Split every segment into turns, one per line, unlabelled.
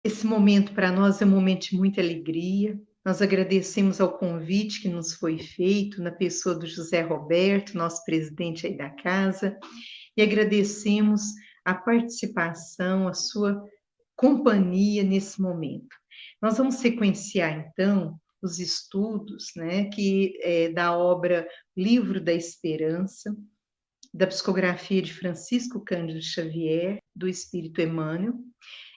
Esse momento para nós é um momento de muita alegria. Nós agradecemos ao convite que nos foi feito na pessoa do José Roberto, nosso presidente aí da casa, e agradecemos a participação, a sua companhia nesse momento. Nós vamos sequenciar, então, os estudos, né, da obra Livro da Esperança, da psicografia de Francisco Cândido Xavier, do Espírito Emmanuel.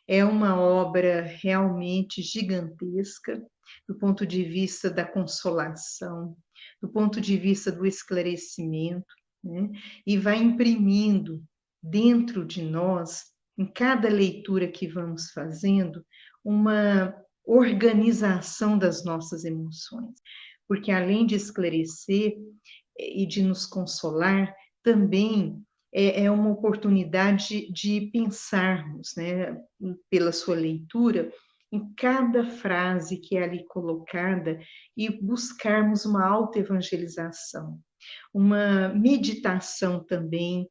É uma obra realmente gigantesca, do ponto de vista da consolação, do ponto de vista do esclarecimento, né? E vai imprimindo dentro de nós, em cada leitura que vamos fazendo, uma organização das nossas emoções. Porque além de esclarecer e de nos consolar, também é uma oportunidade de pensarmos, né, pela sua leitura, em cada frase que é ali colocada e buscarmos uma autoevangelização, uma meditação também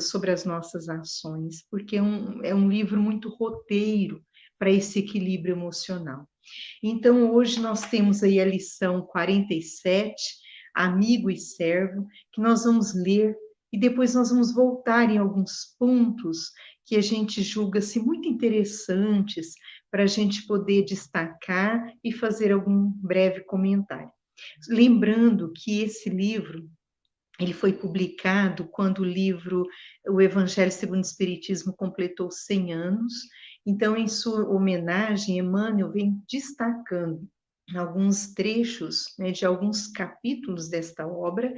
sobre as nossas ações, porque é um livro muito roteiro para esse equilíbrio emocional. Então, hoje nós temos aí a lição 47, Amigo e Servo, que nós vamos ler e depois nós vamos voltar em alguns pontos que a gente julga-se muito interessantes para a gente poder destacar e fazer algum breve comentário. Lembrando que esse livro ele foi publicado quando o Evangelho segundo o Espiritismo completou 100 anos. Então, em sua homenagem, Emmanuel vem destacando alguns trechos, né, de alguns capítulos desta obra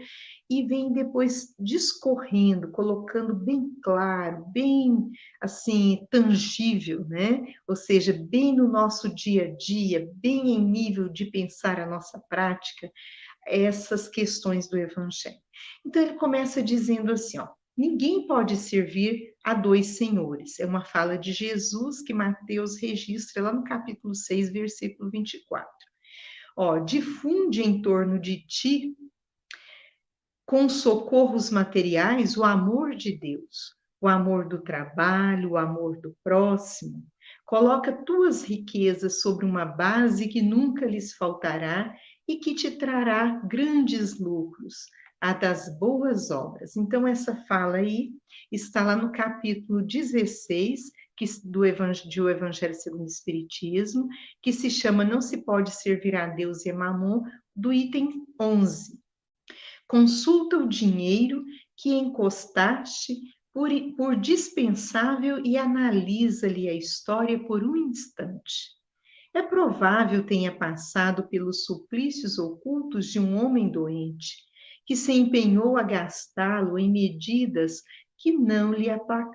e vem depois discorrendo, colocando bem claro, bem assim tangível, né? Ou seja, bem no nosso dia a dia, bem em nível de pensar a nossa prática, essas questões do Evangelho. Então, ele começa dizendo assim, ó, ninguém pode servir a dois senhores. É uma fala de Jesus que Mateus registra lá no capítulo 6, versículo 24. Ó, difunde em torno de ti, com socorros materiais, o amor de Deus, o amor do trabalho, o amor do próximo. Coloca tuas riquezas sobre uma base que nunca lhes faltará e que te trará grandes lucros, a das boas obras. Então, essa fala aí está lá no capítulo 16 do Evangelho segundo o Espiritismo, que se chama Não se pode servir a Deus e a Mamon, do item 11. Consulta o dinheiro que encostaste por dispensável e analisa-lhe a história por um instante. É provável tenha passado pelos suplícios ocultos de um homem doente, que se empenhou a gastá-lo em medidas que não lhe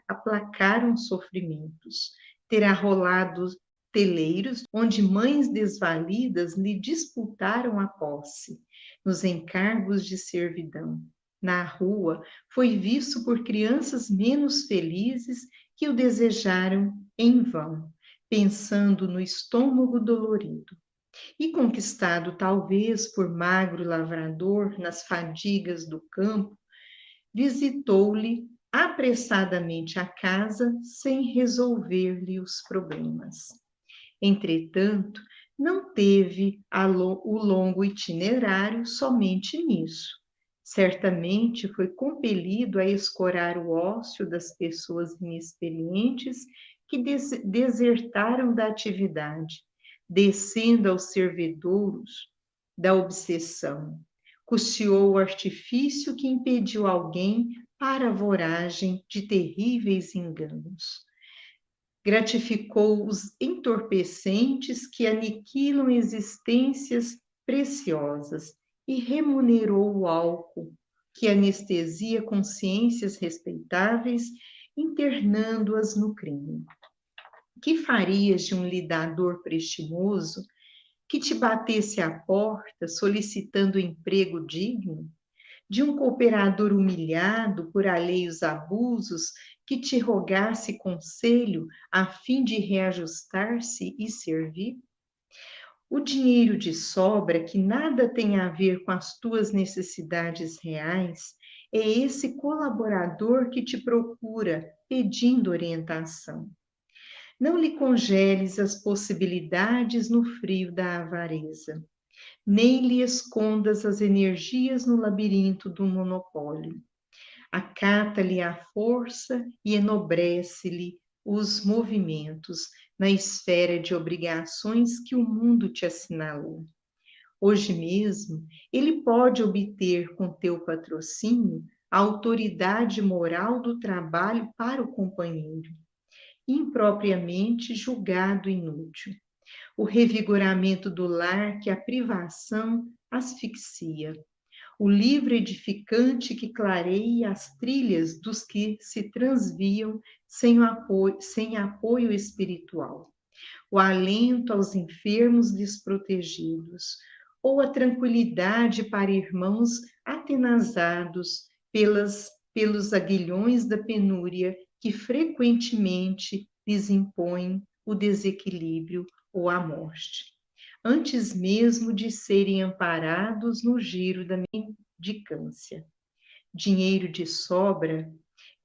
aplacaram sofrimentos. Terá rolado teleiros onde mães desvalidas lhe disputaram a posse, nos encargos de servidão. Na rua, foi visto por crianças menos felizes que o desejaram em vão, pensando no estômago dolorido. E conquistado talvez por magro lavrador nas fadigas do campo, visitou-lhe apressadamente a casa sem resolver-lhe os problemas. Entretanto, não teve o longo itinerário somente nisso. Certamente foi compelido a escorar o ócio das pessoas inexperientes que desertaram da atividade, descendo aos servidouros da obsessão. Custeou o artifício que impediu alguém para a voragem de terríveis enganos. Gratificou os entorpecentes que aniquilam existências preciosas e remunerou o álcool que anestesia consciências respeitáveis, internando-as no crime. Que farias de um lidador prestimoso que te batesse à porta solicitando emprego digno? De um cooperador humilhado por alheios abusos que te rogasse conselho a fim de reajustar-se e servir? O dinheiro de sobra, que nada tem a ver com as tuas necessidades reais, é esse colaborador que te procura pedindo orientação. Não lhe congeles as possibilidades no frio da avareza, nem lhe escondas as energias no labirinto do monopólio. Acata-lhe a força e enobrece-lhe os movimentos na esfera de obrigações que o mundo te assinalou. Hoje mesmo, ele pode obter com teu patrocínio a autoridade moral do trabalho para o companheiro, impropriamente julgado inútil, o revigoramento do lar que a privação asfixia, o livro edificante que clareia as trilhas dos que se transviam sem apoio espiritual, o alento aos enfermos desprotegidos, ou a tranquilidade para irmãos atenazados pelos aguilhões da penúria que frequentemente lhes impõem o desequilíbrio ou a morte, antes mesmo de serem amparados no giro da mendicância. Dinheiro de sobra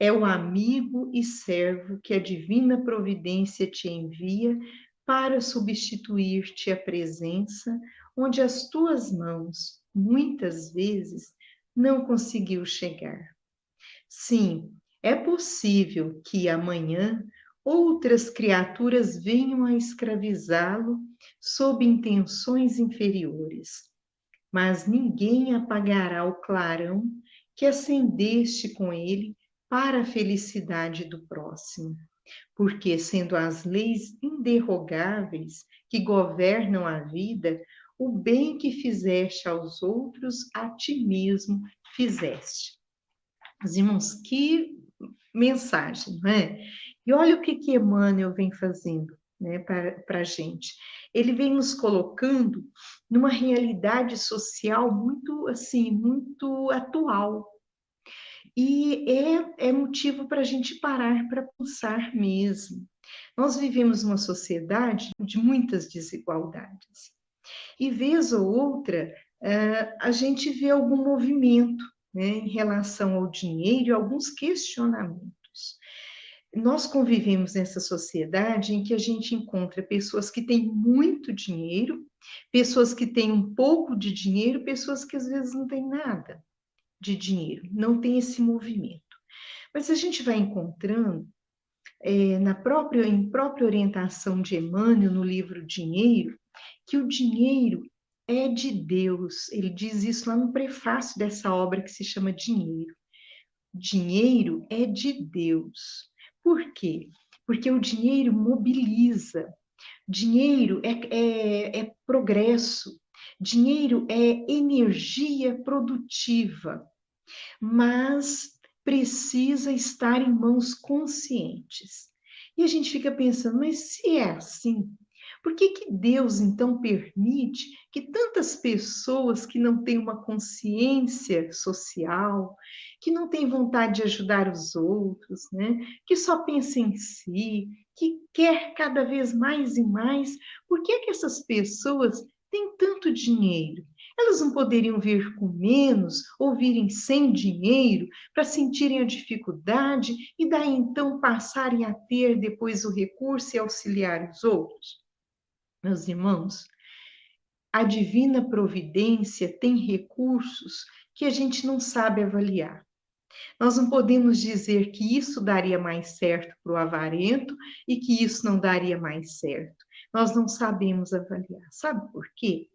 é o amigo e servo que a divina providência te envia para substituir-te a presença onde as tuas mãos, muitas vezes, não conseguiu chegar. Sim, é possível que amanhã outras criaturas venham a escravizá-lo sob intenções inferiores, mas ninguém apagará o clarão que acendeste com ele para a felicidade do próximo, porque, sendo as leis inderrogáveis que governam a vida, o bem que fizeste aos outros, a ti mesmo fizeste. Os irmãos, que mensagem, não é? E olha o que Emmanuel vem fazendo, né, para a gente. Ele vem nos colocando numa realidade social muito, assim, muito atual. E é motivo para a gente parar para pensar mesmo. Nós vivemos uma sociedade de muitas desigualdades. E vez ou outra, a gente vê algum movimento, né, em relação ao dinheiro e alguns questionamentos. Nós convivemos nessa sociedade em que a gente encontra pessoas que têm muito dinheiro, pessoas que têm um pouco de dinheiro, pessoas que às vezes não têm nada de dinheiro, não tem esse movimento. Mas a gente vai encontrando, em própria orientação de Emmanuel, no livro Dinheiro, que o dinheiro é de Deus. Ele diz isso lá no prefácio dessa obra que se chama Dinheiro. Dinheiro é de Deus. Por quê? Porque o dinheiro mobiliza. Dinheiro é progresso. Dinheiro é energia produtiva, mas precisa estar em mãos conscientes. E a gente fica pensando, mas se é assim, por que Deus então permite que tantas pessoas que não têm uma consciência social, que não têm vontade de ajudar os outros, né, que só pensa em si, que quer cada vez mais e mais, por que essas pessoas têm tanto dinheiro? Elas não poderiam vir com menos ou virem sem dinheiro para sentirem a dificuldade e daí então passarem a ter depois o recurso e auxiliar os outros? Meus irmãos, a divina providência tem recursos que a gente não sabe avaliar. Nós não podemos dizer que isso daria mais certo para o avarento e que isso não daria mais certo. Nós não sabemos avaliar. Sabe por quê?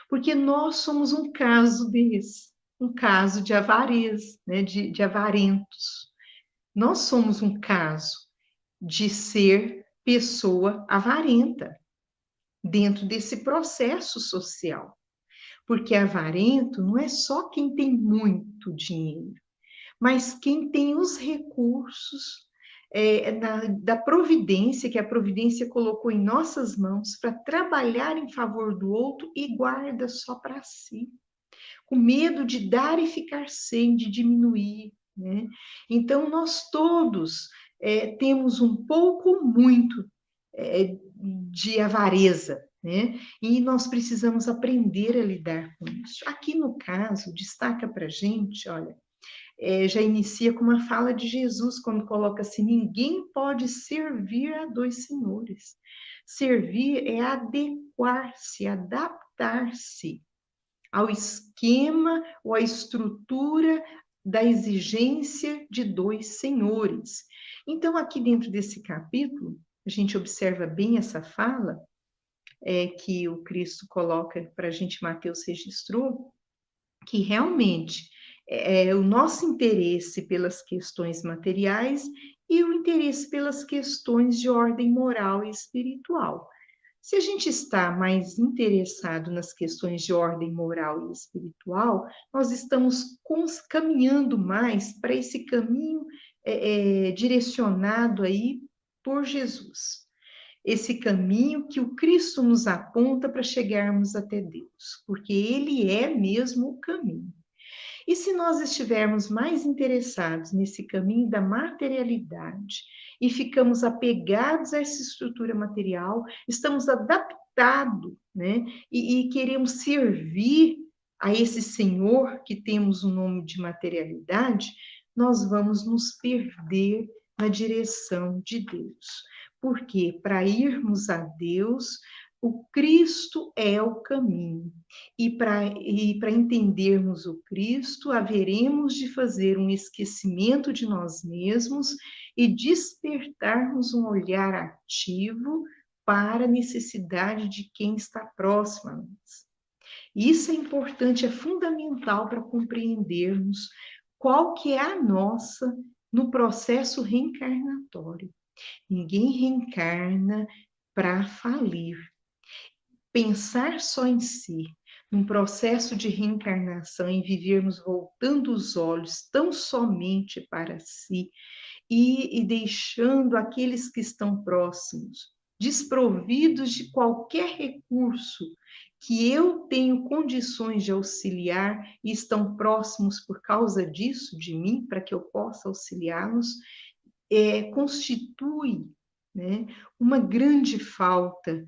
Porque nós somos um caso desse, um caso de avarez, né, de avarentos. Nós somos um caso de ser pessoa avarenta dentro desse processo social. Porque avarento não é só quem tem muito dinheiro, mas quem tem os recursos da providência, que a providência colocou em nossas mãos para trabalhar em favor do outro e guarda só para si, com medo de dar e ficar sem, de diminuir, né? Então, nós todos temos um pouco ou muito de avareza, né? E nós precisamos aprender a lidar com isso. Aqui no caso, destaca para a gente, olha, já inicia com uma fala de Jesus, quando coloca assim: ninguém pode servir a dois senhores. Servir é adequar-se, adaptar-se ao esquema ou à estrutura da exigência de dois senhores. Então, aqui dentro desse capítulo, a gente observa bem essa fala que o Cristo coloca para a gente, Mateus registrou, que realmente o nosso interesse pelas questões materiais e o interesse pelas questões de ordem moral e espiritual. Se a gente está mais interessado nas questões de ordem moral e espiritual, nós estamos caminhando mais para esse caminho direcionado aí por Jesus. Esse caminho que o Cristo nos aponta para chegarmos até Deus, porque Ele é mesmo o caminho. E se nós estivermos mais interessados nesse caminho da materialidade e ficamos apegados a essa estrutura material, estamos adaptados, né? E queremos servir a esse Senhor que temos o nome de materialidade, nós vamos nos perder na direção de Deus. Porque para irmos a Deus, o Cristo é o caminho. E para entendermos o Cristo, haveremos de fazer um esquecimento de nós mesmos e despertarmos um olhar ativo para a necessidade de quem está próximo a nós. Isso é importante, é fundamental para compreendermos qual que é a nossa no processo reencarnatório. Ninguém reencarna para falir. Pensar só em si, num processo de reencarnação, em vivermos voltando os olhos tão somente para si e deixando aqueles que estão próximos desprovidos de qualquer recurso que eu tenho condições de auxiliar e estão próximos por causa disso, de mim, para que eu possa auxiliá-los, constitui, né, uma grande falta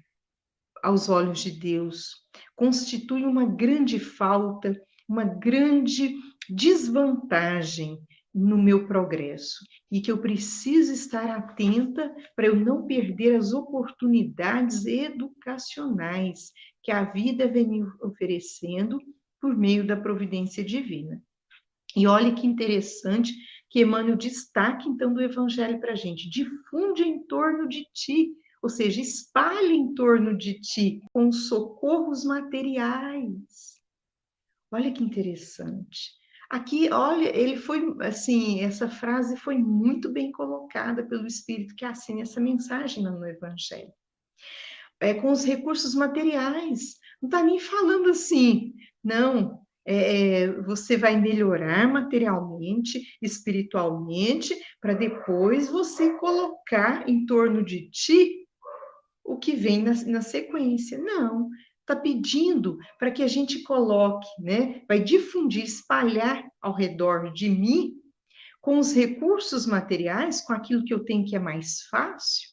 aos olhos de Deus, constitui uma grande falta, uma grande desvantagem no meu progresso e que eu preciso estar atenta para eu não perder as oportunidades educacionais que a vida vem me oferecendo por meio da providência divina. E olha que interessante que Emmanuel destaca, então, do Evangelho para a gente. Difunde em torno de ti, ou seja, espalhe em torno de ti com socorros materiais. Olha que interessante. Aqui, olha, ele foi, assim, essa frase foi muito bem colocada pelo Espírito que assina essa mensagem no Evangelho. Com os recursos materiais. Não está nem falando assim, não, você vai melhorar materialmente, espiritualmente, para depois você colocar em torno de ti o que vem na sequência. Não, está pedindo para que a gente coloque, né? Vai difundir, espalhar ao redor de mim, com os recursos materiais, com aquilo que eu tenho que é mais fácil,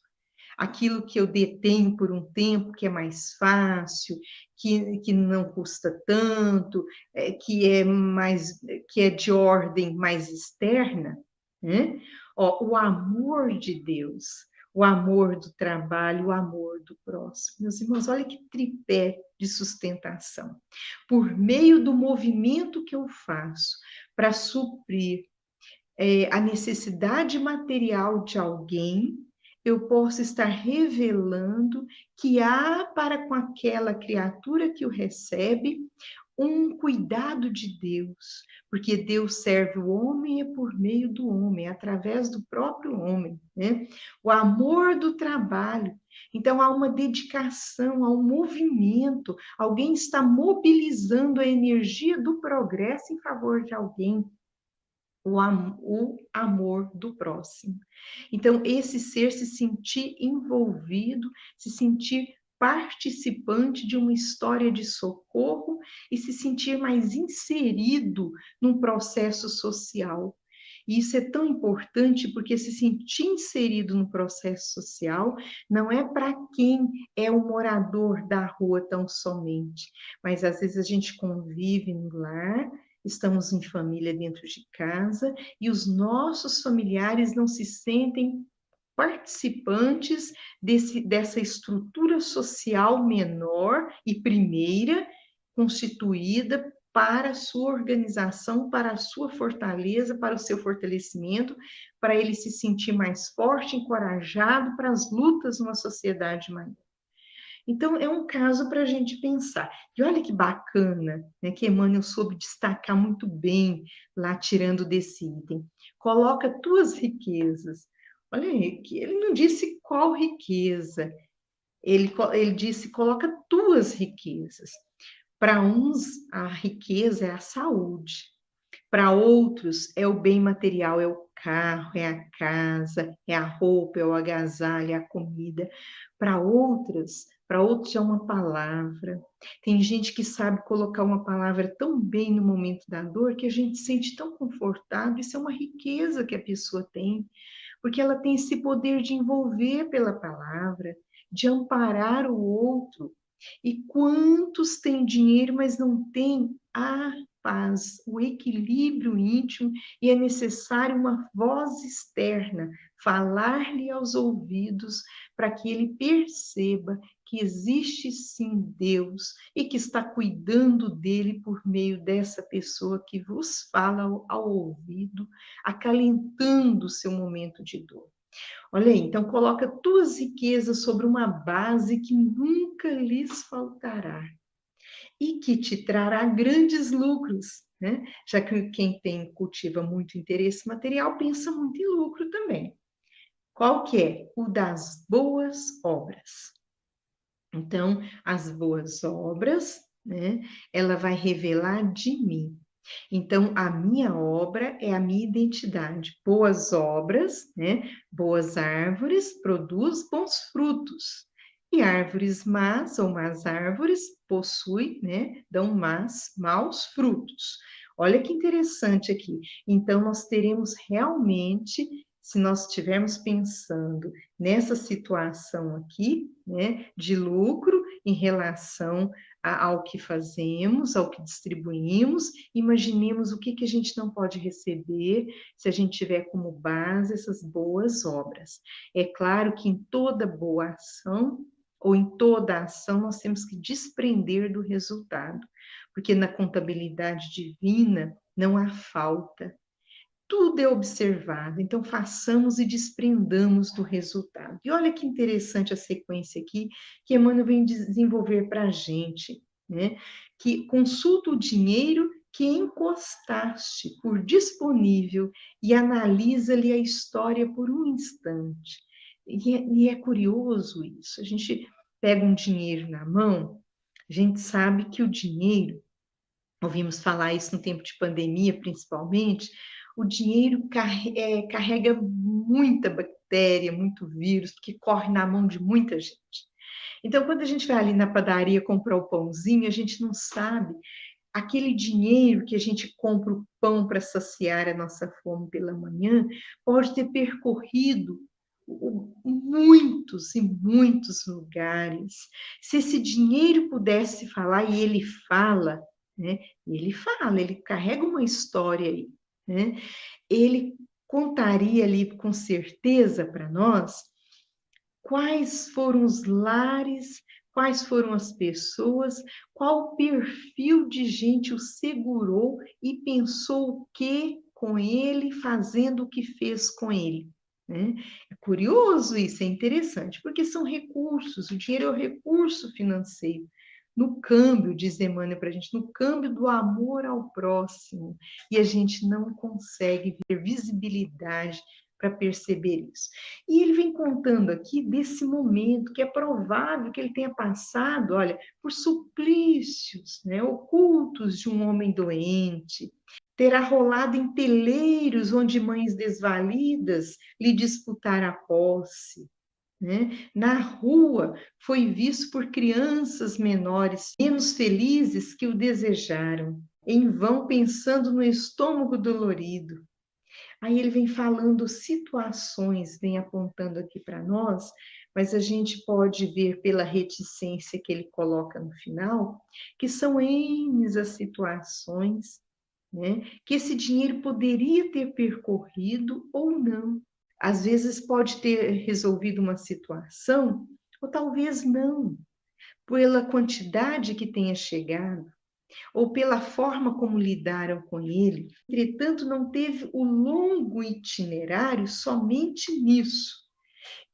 aquilo que eu detenho por um tempo que é mais fácil, que não custa tanto, que é de ordem mais externa, né? O amor de Deus, o amor do trabalho, o amor do próximo. Meus irmãos, olha que tripé de sustentação. Por meio do movimento que eu faço para suprir a necessidade material de alguém, eu posso estar revelando que há para com aquela criatura que o recebe um cuidado de Deus, porque Deus serve o homem é por meio do homem, através do próprio homem, né? O amor do trabalho. Então, há uma dedicação, há um movimento, alguém está mobilizando a energia do progresso em favor de alguém. O amor do próximo. Então, esse ser se sentir envolvido, se sentir participante de uma história de socorro e se sentir mais inserido num processo social. E isso é tão importante porque se sentir inserido no processo social não é para quem é o morador da rua tão somente, mas às vezes a gente convive no lar estamos em família dentro de casa e os nossos familiares não se sentem participantes dessa estrutura social menor e primeira, constituída para a sua organização, para a sua fortaleza, para o seu fortalecimento, para ele se sentir mais forte, encorajado para as lutas numa sociedade maior. Então, é um caso para a gente pensar. E olha que bacana, né, que Emmanuel soube destacar muito bem, lá tirando desse item. Coloca tuas riquezas. Olha aí, que ele não disse qual riqueza, ele disse, coloca tuas riquezas. Para uns, a riqueza é a saúde. Para outros, é o bem material, é o carro, é a casa, é a roupa, é o agasalho, é a comida. Para outros é uma palavra. Tem gente que sabe colocar uma palavra tão bem no momento da dor que a gente se sente tão confortável. Isso é uma riqueza que a pessoa tem, porque ela tem esse poder de envolver pela palavra, de amparar o outro. E quantos têm dinheiro, mas não têm a paz, o equilíbrio íntimo, e é necessário uma voz externa, falar-lhe aos ouvidos, para que ele perceba que existe sim Deus e que está cuidando dele por meio dessa pessoa que vos fala ao ouvido, acalentando o seu momento de dor. Olha aí, então coloca tuas riquezas sobre uma base que nunca lhes faltará e que te trará grandes lucros, né? Já que quem cultiva muito interesse material pensa muito em lucro também. Qual que é? O das boas obras. Então, as boas obras, né? Ela vai revelar de mim. Então, a minha obra é a minha identidade. Boas obras, né? Boas árvores produz bons frutos. E árvores más ou más árvores possuem, né? Dão maus frutos. Olha que interessante aqui. Então, nós teremos realmente, se nós estivermos pensando nessa situação aqui, né? De lucro em relação ao que fazemos, ao que distribuímos, imaginemos o que a gente não pode receber se a gente tiver como base essas boas obras. É claro que em toda boa ação, ou em toda ação, nós temos que desprender do resultado, porque na contabilidade divina não há falta, tudo é observado, então façamos e desprendamos do resultado. E olha que interessante a sequência aqui que Emmanuel vem desenvolver para a gente, né? Que consulta o dinheiro que encostaste por disponível e analisa-lhe a história por um instante. E é curioso isso, a gente pega um dinheiro na mão, a gente sabe que o dinheiro, ouvimos falar isso no tempo de pandemia, principalmente, o dinheiro carrega muita bactéria, muito vírus, porque corre na mão de muita gente. Então, quando a gente vai ali na padaria comprar o pãozinho, a gente não sabe aquele dinheiro que a gente compra o pão para saciar a nossa fome pela manhã, pode ter percorrido muitos e muitos lugares. Se esse dinheiro pudesse falar, e ele fala, né? Ele carrega uma história aí, né? Ele contaria ali com certeza para nós quais foram os lares, quais foram as pessoas, qual perfil de gente o segurou e pensou o que com ele, fazendo o que fez com ele. Né? É curioso isso, é interessante, porque são recursos, o dinheiro é o recurso financeiro. No câmbio, diz Emmanuel para a gente, no câmbio do amor ao próximo, e a gente não consegue ver visibilidade para perceber isso. E ele vem contando aqui desse momento que é provável que ele tenha passado, olha, por suplícios, né, ocultos de um homem doente, terá rolado em teleiros onde mães desvalidas lhe disputaram a posse. Né? Na rua, foi visto por crianças menores, menos felizes que o desejaram, em vão pensando no estômago dolorido. Aí ele vem falando situações, vem apontando aqui para nós, mas a gente pode ver pela reticência que ele coloca no final, que são N as situações, né? Que esse dinheiro poderia ter percorrido ou não. Às vezes pode ter resolvido uma situação, ou talvez não, pela quantidade que tenha chegado, ou pela forma como lidaram com ele. Entretanto, não teve o longo itinerário somente nisso.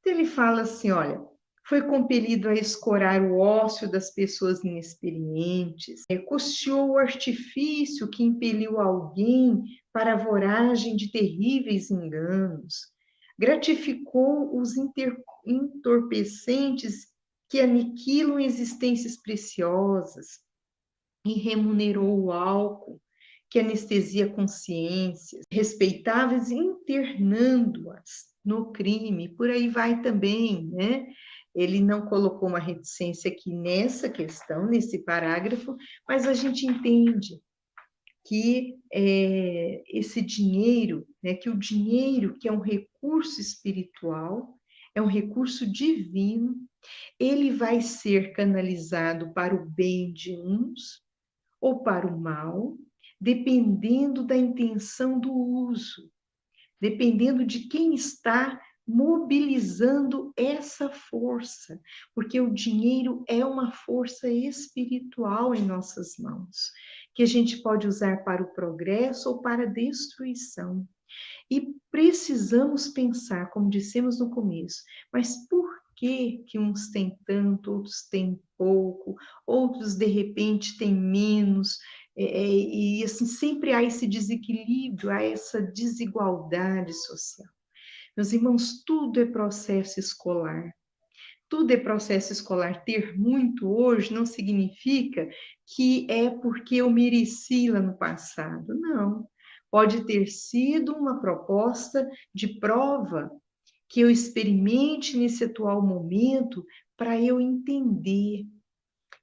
Então, ele fala assim: olha, foi compelido a escorar o ócio das pessoas inexperientes, custeou o artifício que impeliu alguém para a voragem de terríveis enganos, gratificou os entorpecentes que aniquilam existências preciosas, e remunerou o álcool que anestesia consciências respeitáveis, internando-as no crime. Por aí vai também, né? Ele não colocou uma reticência aqui nessa questão, nesse parágrafo, mas a gente entende que esse dinheiro, né, que o dinheiro, que é um recurso espiritual, é um recurso divino, ele vai ser canalizado para o bem de uns ou para o mal, dependendo da intenção do uso, dependendo de quem está mobilizando essa força, porque o dinheiro é uma força espiritual em nossas mãos, que a gente pode usar para o progresso ou para a destruição. E precisamos pensar, como dissemos no começo, mas por que uns têm tanto, outros têm pouco, outros de repente têm menos, e assim sempre há esse desequilíbrio, há essa desigualdade social. Meus irmãos, tudo é processo escolar. Tudo é processo escolar. Ter muito hoje não significa que é porque eu mereci lá no passado. Não. Pode ter sido uma proposta de prova que eu experimente nesse atual momento para eu entender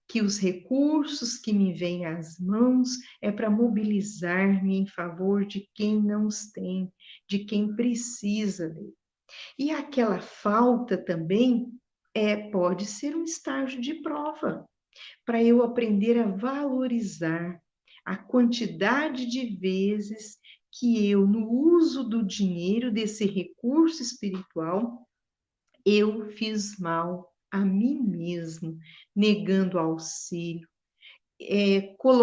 que os recursos que me vêm às mãos é para mobilizar-me em favor de quem não os tem, de quem precisa dele. E aquela falta também pode ser um estágio de prova, para eu aprender a valorizar a quantidade de vezes que eu, no uso do dinheiro, desse recurso espiritual, eu fiz mal a mim mesmo, negando auxílio,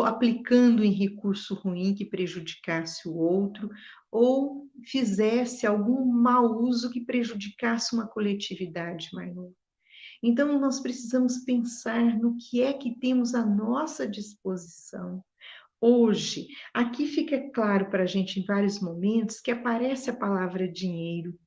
aplicando em recurso ruim que prejudicasse o outro, ou fizesse algum mau uso que prejudicasse uma coletividade maior. Então, nós precisamos pensar no que é que temos à nossa disposição. Hoje, aqui fica claro para a gente em vários momentos que aparece a palavra dinheiro,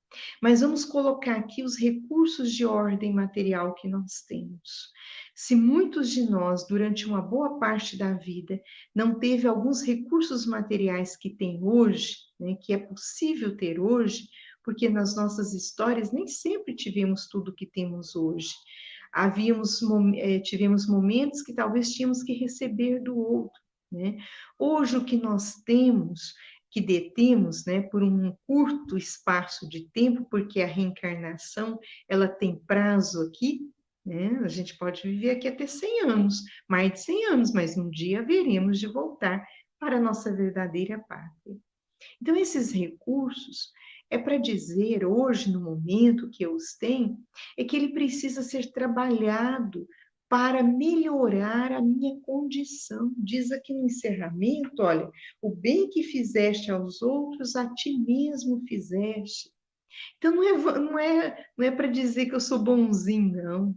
mas vamos colocar aqui os recursos de ordem material que nós temos. Se muitos de nós, durante uma boa parte da vida, não teve alguns recursos materiais que tem hoje, né, que é possível ter hoje, porque nas nossas histórias nem sempre tivemos tudo que temos hoje. Tivemos momentos que talvez tínhamos que receber do outro, né? Hoje o que nós temos, que detemos, né, por um curto espaço de tempo, porque a reencarnação ela tem prazo aqui, né? A gente pode viver aqui até 100 anos, mais de 100 anos, mas um dia veremos de voltar para a nossa verdadeira pátria. Então, esses recursos é para dizer, hoje, no momento que eu os tenho, é que ele precisa ser trabalhado para melhorar a minha condição. Diz aqui no encerramento, olha, o bem que fizeste aos outros, a ti mesmo fizeste. Então, não é para dizer que eu sou bonzinho, não.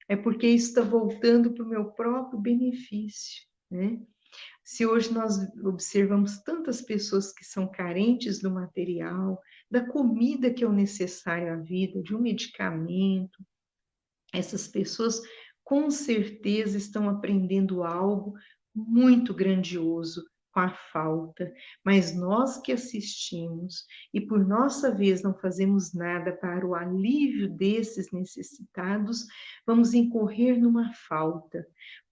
É porque isso está voltando para o meu próprio benefício, né? Se hoje nós observamos tantas pessoas que são carentes do material, da comida que é o necessário à vida, de um medicamento, essas pessoas com certeza estão aprendendo algo muito grandioso com a falta, mas nós que assistimos e por nossa vez não fazemos nada para o alívio desses necessitados, vamos incorrer numa falta,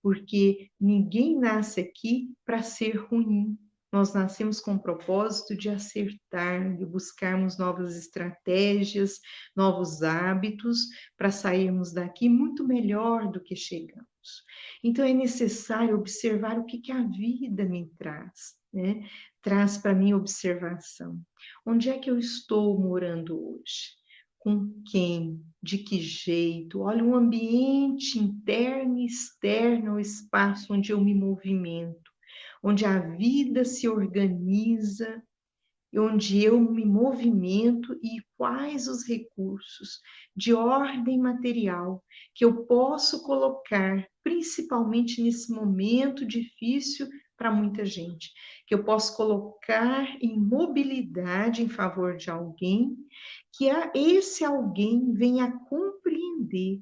porque ninguém nasce aqui para ser ruim. Nós nascemos com o propósito de acertar, de buscarmos novas estratégias, novos hábitos, para sairmos daqui muito melhor do que chegamos. Então, é necessário observar o que a vida me traz. né, traz para mim observação. Onde é que eu estou morando hoje? Com quem? De que jeito? Olha, o ambiente interno e externo, o espaço onde eu me movimento, onde a vida se organiza, onde eu me movimento e quais os recursos de ordem material que eu posso colocar, principalmente nesse momento difícil para muita gente, que eu posso colocar em mobilidade em favor de alguém, que esse alguém venha compreender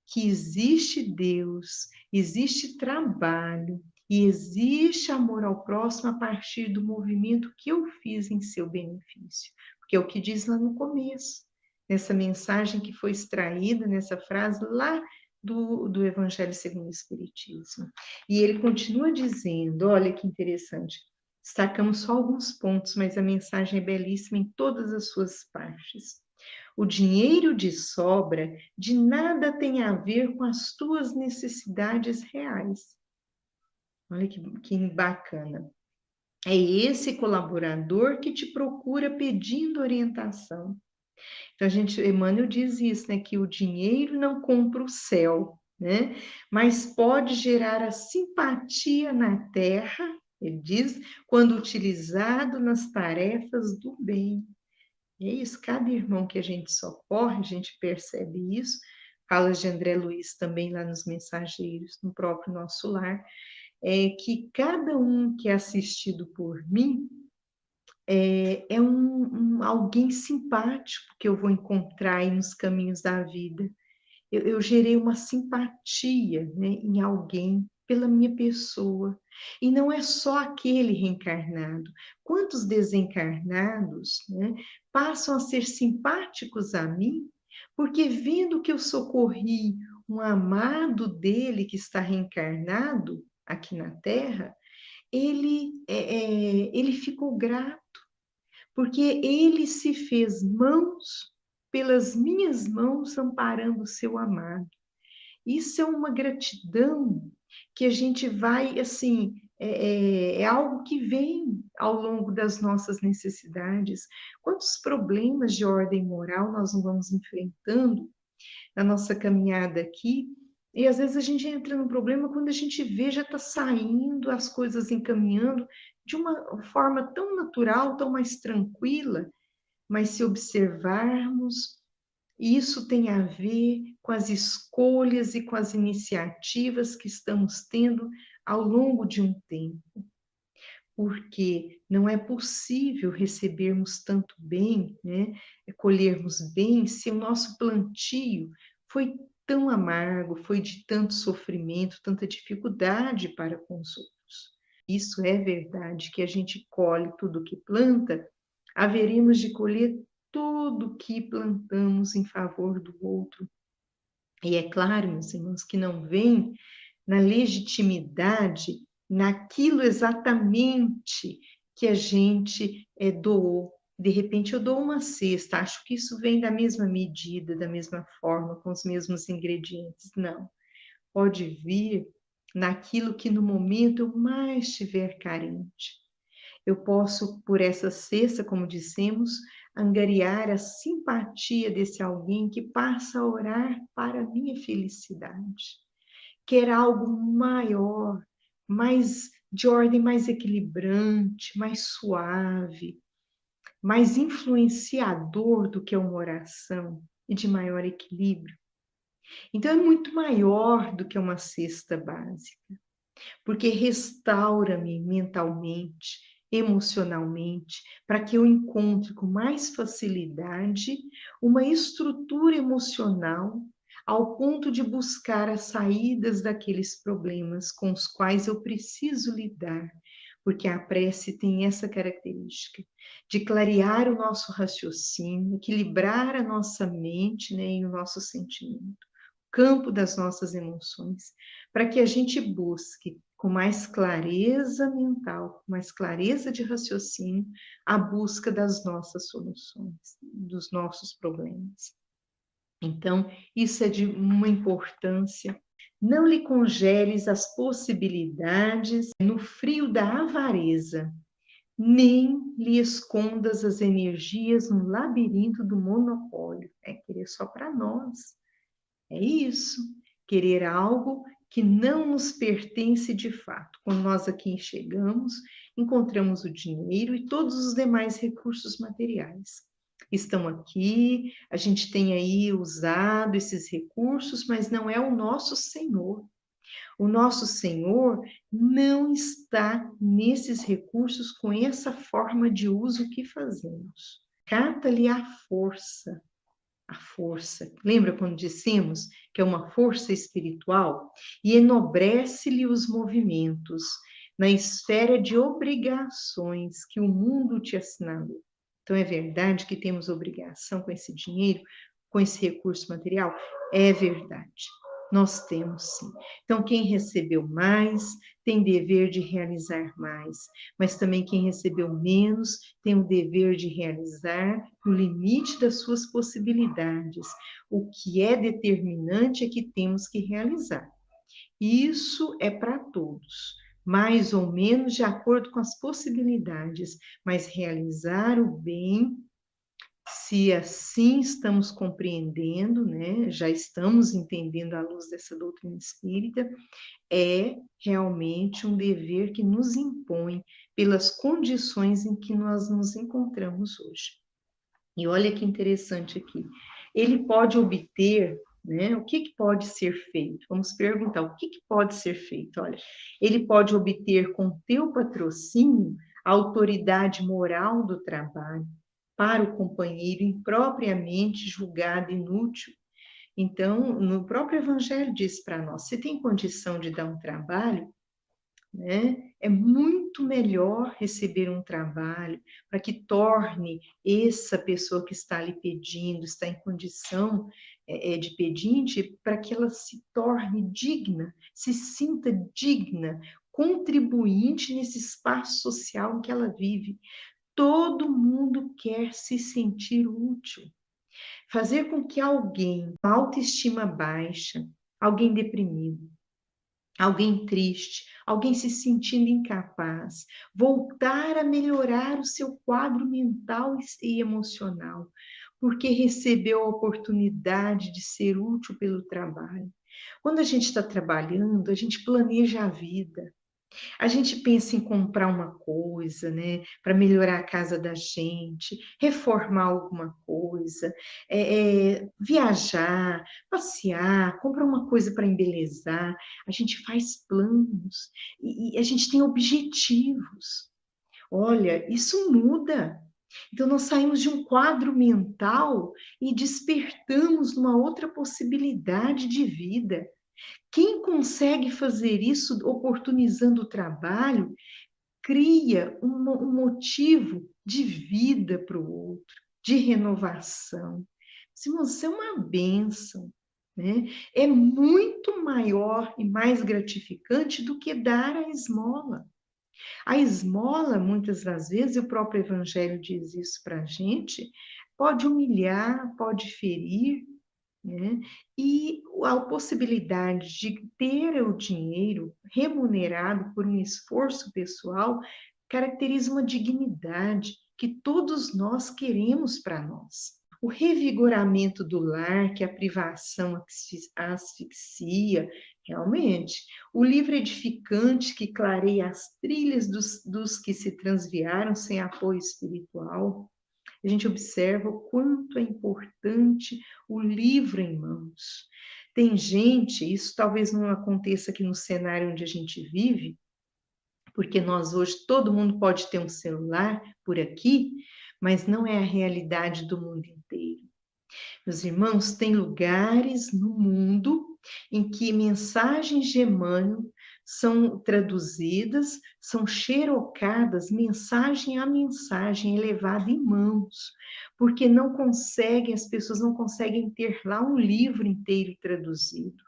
que existe Deus, existe trabalho e existe amor ao próximo a partir do movimento que eu fiz em seu benefício. Porque é o que diz lá no começo, nessa mensagem que foi extraída, nessa frase lá do Evangelho segundo o Espiritismo. E ele continua dizendo, olha que interessante, destacamos só alguns pontos, mas a mensagem é belíssima em todas as suas partes. O dinheiro de sobra de nada tem a ver com as tuas necessidades reais. Olha que bacana. É esse colaborador que te procura pedindo orientação. Então, Emmanuel diz isso, né? Que o dinheiro não compra o céu, né? Mas pode gerar a simpatia na terra, ele diz, quando utilizado nas tarefas do bem. E é isso, cada irmão que a gente socorre, a gente percebe isso. Fala de André Luiz também lá nos Mensageiros, no próprio Nosso Lar, que cada um que é assistido por mim é alguém simpático que eu vou encontrar aí nos caminhos da vida. Eu gerei uma simpatia, né, em alguém pela minha pessoa. E não é só aquele reencarnado. Quantos desencarnados, né, passam a ser simpáticos a mim, porque vendo que eu socorri um amado dele que está reencarnado aqui na Terra, ele ficou grato, porque ele se fez mãos pelas minhas mãos amparando o seu amado. Isso é uma gratidão que a gente vai, assim, é algo que vem ao longo das nossas necessidades. Quantos problemas de ordem moral nós não vamos enfrentando na nossa caminhada aqui? E às vezes a gente entra num problema quando a gente vê já está saindo, as coisas encaminhando de uma forma tão natural, tão mais tranquila, mas se observarmos, isso tem a ver com as escolhas e com as iniciativas que estamos tendo ao longo de um tempo. Porque não é possível recebermos tanto bem, né, colhermos bem, se o nosso plantio foi tão amargo, foi de tanto sofrimento, tanta dificuldade para com os outros. Isso é verdade, que a gente colhe tudo que planta, haveremos de colher tudo que plantamos em favor do outro. E é claro, meus irmãos, que não vem na legitimidade, naquilo exatamente que a gente doou. De repente, eu dou uma cesta, acho que isso vem da mesma medida, da mesma forma, com os mesmos ingredientes. Não. Pode vir naquilo que no momento eu mais estiver carente. Eu posso, por essa cesta, como dissemos, angariar a simpatia desse alguém que passa a orar para a minha felicidade. Quer algo maior, mais de ordem mais equilibrante, mais suave, mais influenciador do que uma oração e de maior equilíbrio. Então é muito maior do que uma cesta básica, porque restaura-me mentalmente, emocionalmente, para que eu encontre com mais facilidade uma estrutura emocional ao ponto de buscar as saídas daqueles problemas com os quais eu preciso lidar, porque a prece tem essa característica de clarear o nosso raciocínio, equilibrar a nossa mente, né, e o nosso sentimento, campo das nossas emoções, para que a gente busque com mais clareza mental, com mais clareza de raciocínio, a busca das nossas soluções, dos nossos problemas. Então, isso é de uma importância Não lhe congeles as possibilidades no frio da avareza, nem lhe escondas as energias no labirinto do monopólio. É querer só para nós. É isso. Querer algo que não nos pertence de fato. Quando nós aqui chegamos, encontramos o dinheiro e todos os demais recursos materiais. Estão aqui, a gente tem aí usado esses recursos, mas não é o nosso Senhor. O nosso Senhor não está nesses recursos com essa forma de uso que fazemos. Cata-lhe a força. A força. Lembra quando dissemos que é uma força espiritual? E enobrece-lhe os movimentos na esfera de obrigações que o mundo te assinalou. Então, é verdade que temos obrigação com esse dinheiro, com esse recurso material? É verdade. Nós temos sim. Então, quem recebeu mais tem dever de realizar mais, mas também quem recebeu menos tem o dever de realizar no limite das suas possibilidades. O que é determinante é que temos que realizar. Isso é para todos, mais ou menos de acordo com as possibilidades, mas realizar o bem, se assim estamos compreendendo, né, já estamos entendendo à luz dessa doutrina espírita, é realmente um dever que nos impõe pelas condições em que nós nos encontramos hoje. E olha que interessante aqui. Ele pode obter, né? O que pode ser feito? Vamos perguntar, o que pode ser feito? Olha, ele pode obter com teu patrocínio a autoridade moral do trabalho para o companheiro impropriamente julgado inútil. Então, no próprio Evangelho diz para nós, se tem condição de dar um trabalho, né? É muito melhor receber um trabalho para que torne essa pessoa que está ali pedindo, está em condição de pedinte, para que ela se torne digna, se sinta digna, contribuinte nesse espaço social em que ela vive. Todo mundo quer se sentir útil. Fazer com que alguém com autoestima baixa, alguém deprimido, alguém triste, alguém se sentindo incapaz, voltar a melhorar o seu quadro mental e emocional, porque recebeu a oportunidade de ser útil pelo trabalho. Quando a gente está trabalhando, a gente planeja a vida. A gente pensa em comprar uma coisa, né, para melhorar a casa da gente, reformar alguma coisa, viajar, passear, comprar uma coisa para embelezar. A gente faz planos e a gente tem objetivos. Olha, isso muda. Então, nós saímos de um quadro mental e despertamos numa outra possibilidade de vida. Quem consegue fazer isso oportunizando o trabalho, cria um motivo de vida para o outro, de renovação. Isso é uma bênção, né? É muito maior e mais gratificante do que dar a esmola. A esmola, muitas das vezes, e o próprio Evangelho diz isso para a gente, pode humilhar, pode ferir, né? E a possibilidade de ter o dinheiro remunerado por um esforço pessoal caracteriza uma dignidade que todos nós queremos para nós. O revigoramento do lar, que a privação asfixia, realmente. O livro edificante que clareia as trilhas dos que se transviaram sem apoio espiritual. A gente observa o quanto é importante o livro em mãos. Tem gente, isso talvez não aconteça aqui no cenário onde a gente vive, porque nós hoje, todo mundo pode ter um celular por aqui, mas não é a realidade do mundo inteiro. Meus irmãos, tem lugares no mundo em que mensagens de Emmanuel são traduzidas, são xerocadas, mensagem a mensagem, elevada em mãos, porque não conseguem, as pessoas não conseguem ter lá um livro inteiro traduzido.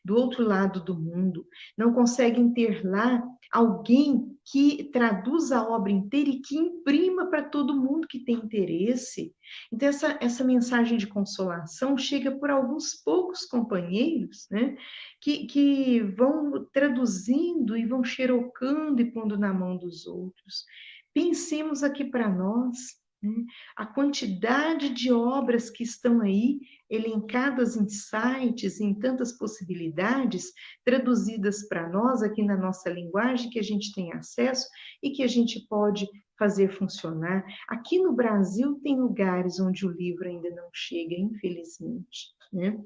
do outro lado do mundo, não conseguem ter lá alguém que traduza a obra inteira e que imprima para todo mundo que tem interesse. Então, essa mensagem de consolação chega por alguns poucos companheiros, né, que vão traduzindo e vão xerocando e pondo na mão dos outros. Pensemos aqui para nós, né, a quantidade de obras que estão aí elencadas em sites, em tantas possibilidades, traduzidas para nós aqui na nossa linguagem, que a gente tem acesso e que a gente pode fazer funcionar. Aqui no Brasil tem lugares onde o livro ainda não chega, infelizmente, né?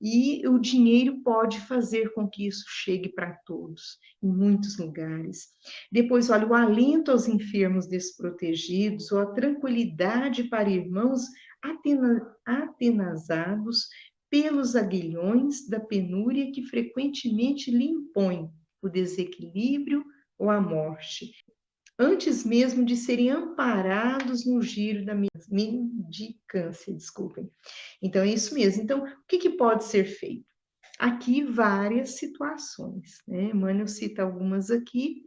E o dinheiro pode fazer com que isso chegue para todos, em muitos lugares. Depois, olha, o alento aos enfermos desprotegidos, ou a tranquilidade para irmãos atenazados pelos aguilhões da penúria que frequentemente lhe impõem o desequilíbrio ou a morte, antes mesmo de serem amparados no giro da mendicância, desculpem. Então, é isso mesmo. Então, o que pode ser feito? Aqui, várias situações, né? Emmanuel cita algumas aqui,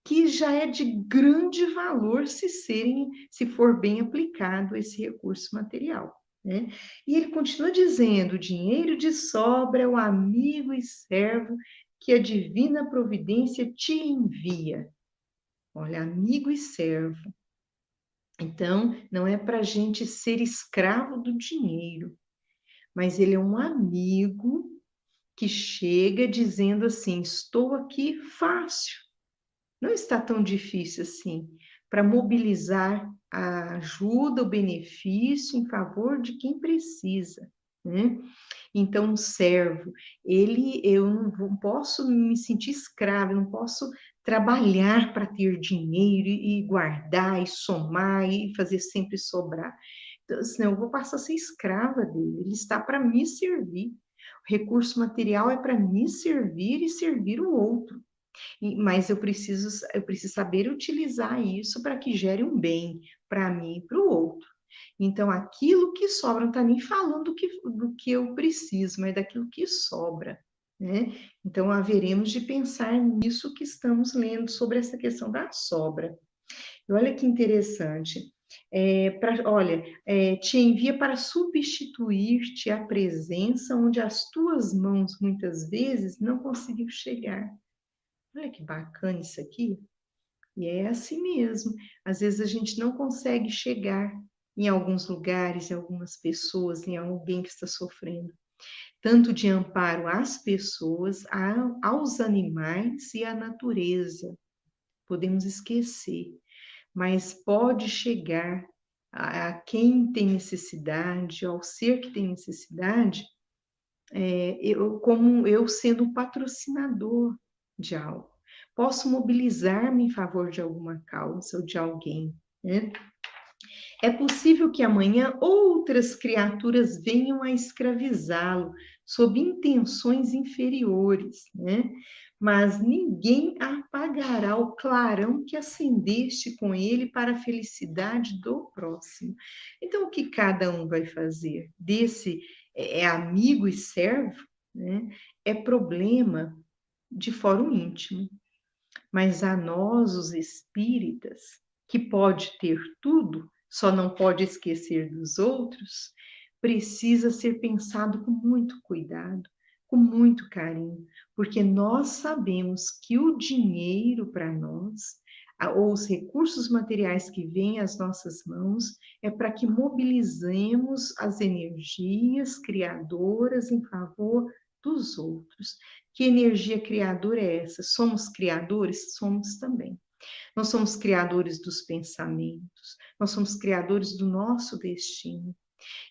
que já é de grande valor se for bem aplicado esse recurso material, né? E ele continua dizendo: o dinheiro de sobra é o amigo e servo que a divina providência te envia. Olha, amigo e servo. Então, não é para a gente ser escravo do dinheiro, mas ele é um amigo que chega dizendo assim: estou aqui fácil. Não está tão difícil assim, para mobilizar a ajuda, o benefício em favor de quem precisa, né? Então, o servo, eu não posso me sentir escravo, eu não posso trabalhar para ter dinheiro e guardar e somar e fazer sempre sobrar. Então, senão eu vou passar a ser escrava dele, ele está para me servir. O recurso material é para me servir e servir o outro. Mas eu preciso saber utilizar isso para que gere um bem para mim e para o outro. Então, aquilo que sobra, não está nem falando do que eu preciso, mas daquilo que sobra, né? Então, haveremos de pensar nisso que estamos lendo sobre essa questão da sobra. E olha que interessante. Te envia para substituir-te a presença onde as tuas mãos, muitas vezes, não conseguiu chegar. Olha que bacana isso aqui. E é assim mesmo. Às vezes a gente não consegue chegar em alguns lugares, em algumas pessoas, em alguém que está sofrendo. Tanto de amparo às pessoas, aos animais e à natureza. Podemos esquecer, mas pode chegar a quem tem necessidade, ao ser que tem necessidade, como eu sendo um patrocinador de algo. Posso mobilizar-me em favor de alguma causa ou de alguém, né? É possível que amanhã outras criaturas venham a escravizá-lo sob intenções inferiores, né? Mas ninguém apagará o clarão que acendeste com ele para a felicidade do próximo. Então, o que cada um vai fazer? Desse é amigo e servo, né? É problema de fórum íntimo. Mas a nós, os espíritas, que pode ter tudo, só não pode esquecer dos outros, precisa ser pensado com muito cuidado, com muito carinho, porque nós sabemos que o dinheiro para nós, ou os recursos materiais que vêm às nossas mãos, é para que mobilizemos as energias criadoras em favor dos outros. Que energia criadora é essa? Somos criadores? Somos também. Nós somos criadores dos pensamentos, nós somos criadores do nosso destino.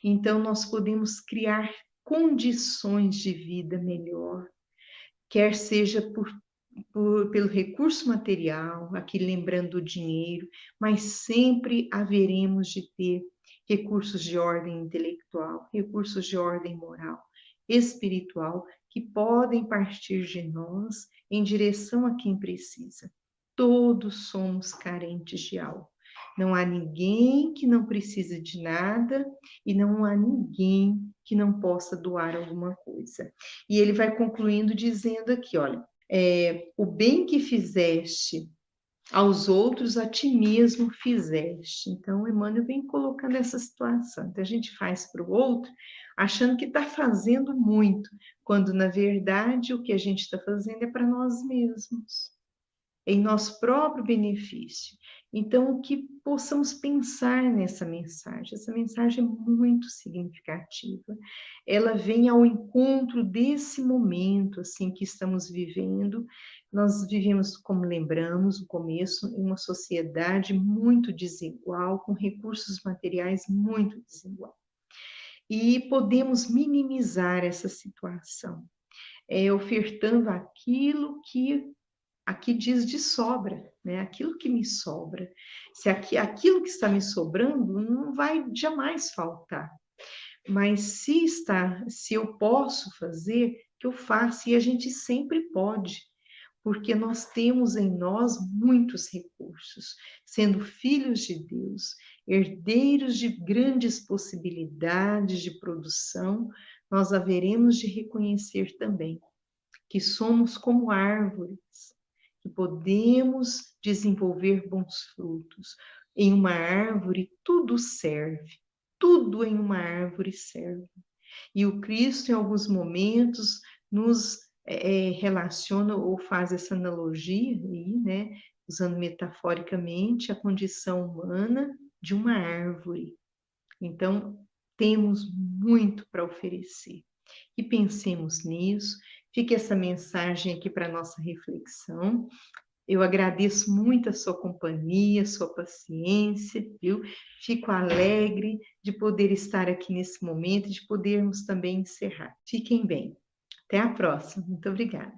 Então, nós podemos criar condições de vida melhor, quer seja pelo recurso material, aqui lembrando o dinheiro, mas sempre haveremos de ter recursos de ordem intelectual, recursos de ordem moral, espiritual, que podem partir de nós em direção a quem precisa. Todos somos carentes de algo. Não há ninguém que não precise de nada e não há ninguém que não possa doar alguma coisa. E ele vai concluindo dizendo aqui, olha, o bem que fizeste aos outros, a ti mesmo fizeste. Então, Emmanuel vem colocando essa situação. Então, a gente faz para o outro achando que está fazendo muito, quando, na verdade, o que a gente está fazendo é para nós mesmos, em nosso próprio benefício. Então, que possamos pensar nessa mensagem. Essa mensagem é muito significativa. Ela vem ao encontro desse momento assim que estamos vivendo. Nós vivemos, como lembramos no começo, em uma sociedade muito desigual, com recursos materiais muito desiguais. E podemos minimizar essa situação, ofertando aqui diz de sobra, né? Aquilo que me sobra. Se aquilo que está me sobrando não vai jamais faltar. Mas se eu posso fazer, que eu faça, e a gente sempre pode, porque nós temos em nós muitos recursos, sendo filhos de Deus, herdeiros de grandes possibilidades de produção, nós haveremos de reconhecer também que somos como árvores, que podemos desenvolver bons frutos. Em uma árvore tudo serve, tudo em uma árvore serve. E o Cristo, em alguns momentos, nos relaciona ou faz essa analogia, aí, né, usando metaforicamente a condição humana de uma árvore. Então, temos muito para oferecer. E pensemos nisso. Fique essa mensagem aqui para nossa reflexão. Eu agradeço muito a sua companhia, a sua paciência, viu? Fico alegre de poder estar aqui nesse momento e de podermos também encerrar. Fiquem bem. Até a próxima. Muito obrigada.